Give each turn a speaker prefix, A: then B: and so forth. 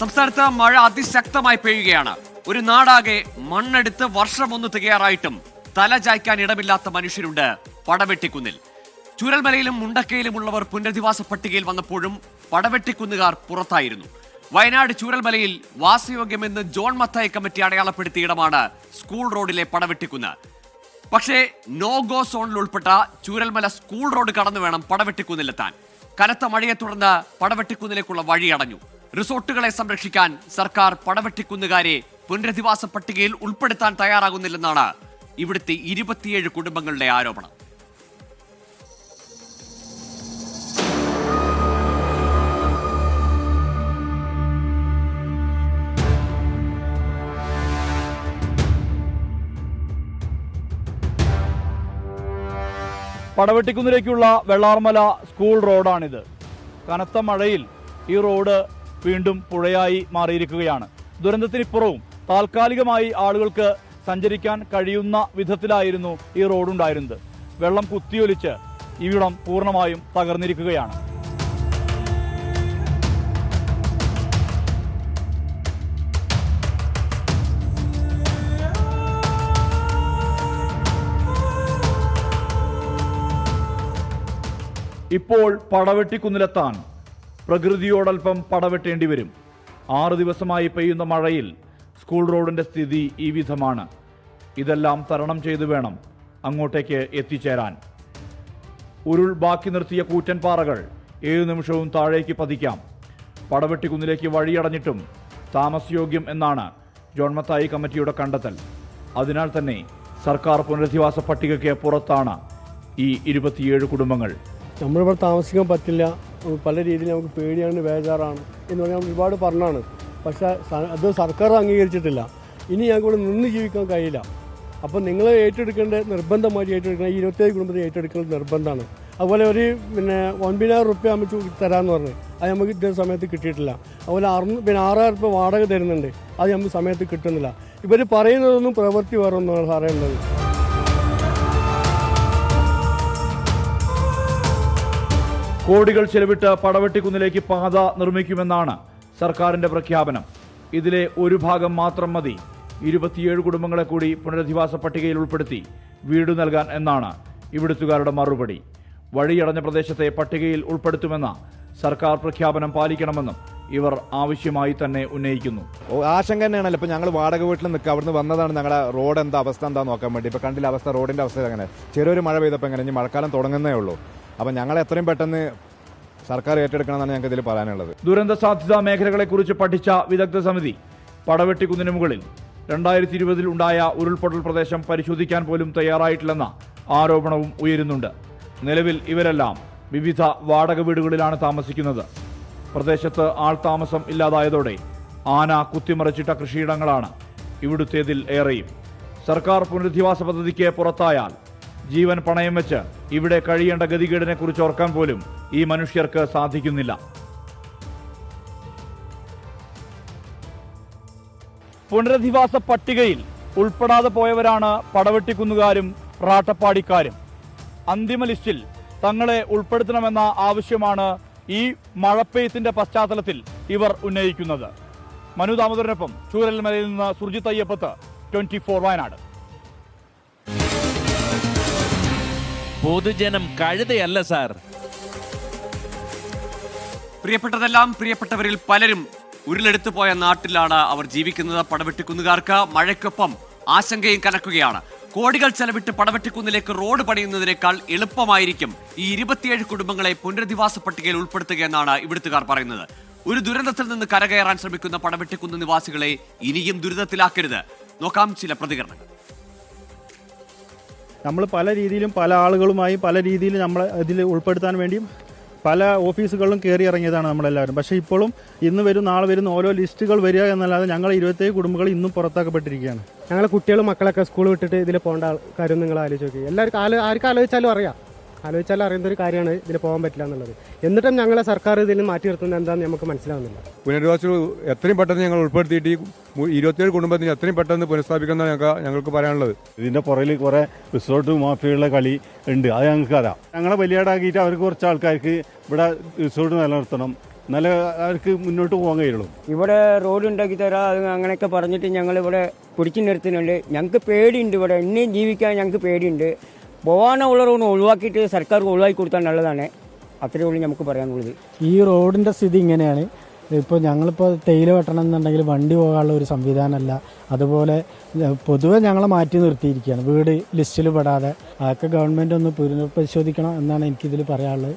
A: സംസ്ഥാനത്ത് മഴ അതിശക്തമായി പെയ്യുകയാണ്. ഒരു നാടാകെ മണ്ണെടുത്ത് വർഷമൊന്നു തികയാറായിട്ടും തല ചായ്ക്കാൻ ഇടമില്ലാത്ത മനുഷ്യരുണ്ട് പടവെട്ടിക്കുന്നിൽ. ചൂരൽമലയിലും മുണ്ടക്കയിലുമുള്ളവർ പുനരധിവാസ പട്ടികയിൽ വന്നപ്പോഴും പടവെട്ടിക്കുന്നുകാർ പുറത്തായിരുന്നു. വയനാട് ചൂരൽമലയിൽ വാസയോഗ്യമെന്ന് ജോൺ മത്തായി കമ്മിറ്റി അടയാളപ്പെടുത്തിയ ഇടമാണ് സ്കൂൾ റോഡിലെ പടവെട്ടിക്കുന്ന്. പക്ഷേ നോ ഗോ സോണിൽ ഉൾപ്പെട്ട ചൂരൽമല സ്കൂൾ റോഡ് കടന്നു വേണം പടവെട്ടിക്കുന്നിലെത്താൻ. കനത്ത മഴയെ തുടർന്ന് പടവെട്ടിക്കുന്നിലേക്കുള്ള വഴി അടഞ്ഞു. റിസോർട്ടുകളെ സംരക്ഷിക്കാൻ സർക്കാർ പടവെട്ടിക്കുന്നുകാരെ പുനരധിവാസ പട്ടികയിൽ ഉൾപ്പെടുത്താൻ തയ്യാറാകുന്നില്ലെന്നാണ് ഇവിടുത്തെ 27 കുടുംബങ്ങളുടെ ആരോപണം.
B: പടവെട്ടിക്കുന്നിലേക്കുള്ള വെള്ളാർമല സ്കൂൾ റോഡാണിത്. കനത്ത മഴയിൽ ഈ റോഡ് വീണ്ടും പുഴയായി മാറിയിരിക്കുകയാണ്. ദുരന്തത്തിനിപ്പുറവും താൽക്കാലികമായി ആളുകൾക്ക് സഞ്ചരിക്കാൻ കഴിയുന്ന വിധത്തിലായിരുന്നു ഈ റോഡുണ്ടായിരുന്നത്. വെള്ളം കുത്തിയൊലിച്ച് ഇവിടം പൂർണ്ണമായും തകർന്നിരിക്കുകയാണ്. ഇപ്പോൾ പടവെട്ടിക്കുന്നിലെത്താൻ പ്രകൃതിയോടൽപ്പം പടവെട്ടേണ്ടി വരും. 6 ദിവസമായി പെയ്യുന്ന മഴയിൽ സ്കൂൾ റോഡിന്റെ സ്ഥിതി ഈ വിധമാണ്. ഇതെല്ലാം തരണം ചെയ്തു വേണം അങ്ങോട്ടേക്ക് എത്തിച്ചേരാൻ. ഉരുൾ ബാക്കി നിർത്തിയ കൂറ്റൻ പാറകൾ 7 നിമിഷവും താഴേക്ക് പതിക്കാം. പടവെട്ടിക്കുന്നിലേക്ക് വഴിയടഞ്ഞിട്ടും താമസയോഗ്യം എന്നാണ് ജോൺ മത്തായി കമ്മിറ്റിയുടെ കണ്ടെത്തൽ. അതിനാൽ തന്നെ സർക്കാർ പുനരധിവാസ പട്ടികയ്ക്ക് പുറത്താണ് ഈ 27 കുടുംബങ്ങൾ.
C: നമ്മളിവിടെ താമസിക്കാൻ പറ്റില്ല, പല രീതിയിൽ നമുക്ക് പേടിയാണ്, ബേജാറാണ് എന്ന് പറഞ്ഞാൽ ഒരുപാട് പറഞ്ഞാണ്. പക്ഷേ അത് സർക്കാർ അംഗീകരിച്ചിട്ടില്ല. ഇനി ഞങ്ങൾക്ക് ഇവിടെ നിന്ന് ജീവിക്കാൻ കഴിയില്ല. അപ്പോൾ നിങ്ങൾ നിർബന്ധമായിട്ട് ഏറ്റെടുക്കണം. ഈ 27 കുടുംബത്തിന് ഏറ്റെടുക്കുന്നത് നിർബന്ധമാണ്. അതുപോലെ ഒരു 9,000 റുപ്യ നമുക്ക് തരാമെന്ന് പറഞ്ഞു, അത് നമുക്ക് ഇതേ സമയത്ത് കിട്ടിയിട്ടില്ല. അതുപോലെ 6,000 റുപ്യ വാടക തരുന്നുണ്ട്, അത് നമുക്ക് സമയത്ത് കിട്ടുന്നില്ല. ഇവർ പറയുന്നതൊന്നും പ്രവൃത്തി വേറൊന്നാണ് സാറേ ഉള്ളത്.
B: കോടികൾ ചെലവിട്ട് പടവെട്ടിക്കുന്നിലേക്ക് പാത നിർമ്മിക്കുമെന്നാണ് സർക്കാരിന്റെ പ്രഖ്യാപനം. ഇതിലെ ഒരു ഭാഗം മാത്രം മതി 27 കുടുംബങ്ങളെ കൂടി പുനരധിവാസ പട്ടികയിൽ ഉൾപ്പെടുത്തി വീട് നൽകാൻ എന്നാണ് ഇവിടുത്തുകാരുടെ മറുപടി. വഴിയടഞ്ഞ പ്രദേശത്തെ പട്ടികയിൽ ഉൾപ്പെടുത്തുമെന്ന സർക്കാർ പ്രഖ്യാപനം പാലിക്കണമെന്നും ഇവർ ആവശ്യമായി തന്നെ ഉന്നയിക്കുന്നു.
D: ആശങ്ക തന്നെയാണല്ലോ. ഇപ്പോൾ ഞങ്ങൾ വാടക വീട്ടിൽ നിൽക്കുക, അവിടുന്ന് വന്നതാണ്. ഞങ്ങളുടെ റോഡ് എന്താ അവസ്ഥ എന്താ നോക്കാൻ വേണ്ടി. ഇപ്പോൾ കണ്ടില്ല അവസ്ഥ, റോഡിൻ്റെ അവസ്ഥ അങ്ങനെ. ചെറിയൊരു മഴ പെയ്തപ്പോൾ എങ്ങനെ, ഇനി മഴക്കാലം തുടങ്ങുന്നേ ഉള്ളൂ. അപ്പം ഞങ്ങൾ എത്രയും പെട്ടെന്ന് സർക്കാർ ഏറ്റെടുക്കണമെന്നാണ് ഞങ്ങൾക്ക് ഇതിൽ പറയാനുള്ളത്.
B: ദുരന്ത സാധ്യതാ മേഖലകളെക്കുറിച്ച് പഠിച്ച വിദഗ്ധ സമിതി പടവെട്ടിക്കുന്നിന് മുകളിൽ 2020 ഉണ്ടായ ഉരുൾപൊട്ടൽ പ്രദേശം പരിശോധിക്കാൻ പോലും തയ്യാറായിട്ടില്ലെന്ന ആരോപണവും ഉയരുന്നുണ്ട്. നിലവിൽ ഇവരെല്ലാം വിവിധ വാടക വീടുകളിലാണ് താമസിക്കുന്നത്. പ്രദേശത്ത് ആൾതാമസം ഇല്ലാതായതോടെ ആന കുത്തിമറിച്ചിട്ട കൃഷിയിടങ്ങളാണ് ഇവിടുത്തേതിൽ ഏറെയും. സർക്കാർ പുനരധിവാസ പദ്ധതിക്ക് പുറത്തായാൽ ജീവൻ പണയം വെച്ച് ഇവിടെ കഴിയേണ്ട ഗതികേടിനെ കുറിച്ച് ഓർക്കാൻ പോലും ഈ മനുഷ്യർക്ക് സാധിക്കുന്നില്ല. പുനരധിവാസ പട്ടികയിൽ ഉൾപ്പെടാതെ പോയവരാണ് പടവെട്ടിക്കുന്നുകാരും റാട്ടപ്പാടിക്കാരും. അന്തിമ ലിസ്റ്റിൽ തങ്ങളെ ഉൾപ്പെടുത്തണമെന്ന ആവശ്യമാണ് ഈ മഴപ്പെയ്ത്തിന്റെ പശ്ചാത്തലത്തിൽ ഇവർ ഉന്നയിക്കുന്നത്. മനു ദാമോദരനൊപ്പം ചൂരൽമലയിൽ നിന്ന് സുർജിത്ത് അയ്യപ്പത്ത്, 24 വയനാട്.
E: പൊതുജനം കഴുതയല്ല സാർ.
A: പ്രിയപ്പെട്ടതെല്ലാം പ്രിയപ്പെട്ടവരിൽ പലരും ഉരുളെടുത്തു പോയ നാട്ടിലാണ് അവർ ജീവിക്കുന്നത്. പടവെട്ടിക്കുന്നുകാർക്ക് മഴയ്ക്കൊപ്പം ആശങ്കയും കനക്കുകയാണ്. കോടികൾ ചെലവിട്ട് പടവെട്ടിക്കുന്നിലേക്ക് റോഡ് പണിയുന്നതിനേക്കാൾ എളുപ്പമായിരിക്കും ഈ 27 കുടുംബങ്ങളെ പുനരധിവാസ പട്ടികയിൽ ഉൾപ്പെടുത്തുക എന്നാണ് ഇവിടുത്തുകാർ പറയുന്നത്. ഒരു ദുരന്തത്തിൽ നിന്ന് കരകയറാൻ ശ്രമിക്കുന്ന പടവെട്ടിക്കുന്ന് നിവാസികളെ ഇനിയും ദുരിതത്തിലാക്കരുത്. നോക്കാം ചില പ്രതികരണങ്ങൾ.
F: നമ്മൾ പല രീതിയിലും പല ആളുകളുമായി പല രീതിയിൽ നമ്മളെ ഇതിൽ ഉൾപ്പെടുത്താൻ വേണ്ടിയും പല ഓഫീസുകളിലും കയറി ഇറങ്ങിയതാണ് നമ്മളെല്ലാവരും. പക്ഷേ ഇപ്പോഴും ഇന്ന് വരും നാളെ വരുന്ന ഓരോ ലിസ്റ്റുകൾ വരിക എന്നല്ലാതെ ഞങ്ങൾ 27 കുടുംബങ്ങൾ ഇന്നും പുറത്താക്കപ്പെട്ടിരിക്കുകയാണ്.
C: ഞങ്ങളെ കുട്ടികളും മക്കളൊക്കെ സ്കൂൾ വിട്ടിട്ട് ഇതിൽ പോകേണ്ട കാര്യം നിങ്ങൾ ആലോചിച്ച് നോക്കി. എല്ലാവർക്കും ആർക്കും ആലോചിച്ചാലും അറിയുന്ന ഒരു കാര്യമാണ് ഇതിൽ പോകാൻ പറ്റില്ല എന്നുള്ളത്. എന്നിട്ടും ഞങ്ങളെ സർക്കാർ ഇതിൽ മാറ്റി നിർത്തുന്നത് എന്താണെന്ന് നമുക്ക് മനസ്സിലാവുന്നില്ല.
D: പുനരധിവാസം എത്രയും പെട്ടെന്ന് ഞങ്ങൾ ഉൾപ്പെടുത്തിയിട്ട് 27 കുടുംബത്തിന് എത്രയും പെട്ടെന്ന് പുനഃസ്ഥാപിക്കുന്നതാണ് ഞങ്ങൾക്ക് പറയാനുള്ളത്.
F: ഇതിൻ്റെ പുറകിൽ കുറേ റിസോർട്ട് മാഫിയകളുടെ കളി ഉണ്ട്, അത് ഞങ്ങൾക്ക് അറിയാം. ഞങ്ങളെ വലിയടാക്കിയിട്ട് അവർക്ക് കുറച്ച് ആൾക്കാർക്ക് ഇവിടെ റിസോർട്ട് നിലനിർത്തണം,
C: എന്നാലേ അവർക്ക് മുന്നോട്ട് പോകാൻ കഴിയുള്ളൂ.
E: ഇവിടെ റോഡ് ഉണ്ടാക്കി തരാം അത് അങ്ങനെയൊക്കെ പറഞ്ഞിട്ട് ഞങ്ങളിവിടെ പിടിച്ചു നിർത്തുന്നുണ്ട്. ഞങ്ങൾക്ക് പേടിയുണ്ട്, ഇവിടെ ഇനിയും ജീവിക്കാൻ ഞങ്ങൾക്ക് പേടിയുണ്ട്. പോകാനുള്ള റോഡ് ഒഴിവാക്കിയിട്ട് സർക്കാർ ഒഴിവാക്കി കൊടുത്താൽ നല്ലതാണ്. അത്രയേ ഉള്ളൂ നമുക്ക് പറയാനുള്ളത്.
G: ഈ റോഡിൻ്റെ സ്ഥിതി ഇങ്ങനെയാണ്. ഇപ്പോൾ ഞങ്ങളിപ്പോൾ തേയില വെട്ടണം എന്നുണ്ടെങ്കിൽ വണ്ടി പോകാനുള്ള ഒരു സംവിധാനമല്ല. അതുപോലെ പൊതുവെ ഞങ്ങളെ മാറ്റി നിർത്തിയിരിക്കുകയാണ്, വീട് ലിസ്റ്റിൽ പെടാതെ. അതൊക്കെ ഗവൺമെൻറ് ഒന്ന് പുനഃപരിശോധിക്കണം എന്നാണ് എനിക്കിതിൽ പറയാനുള്ളത്.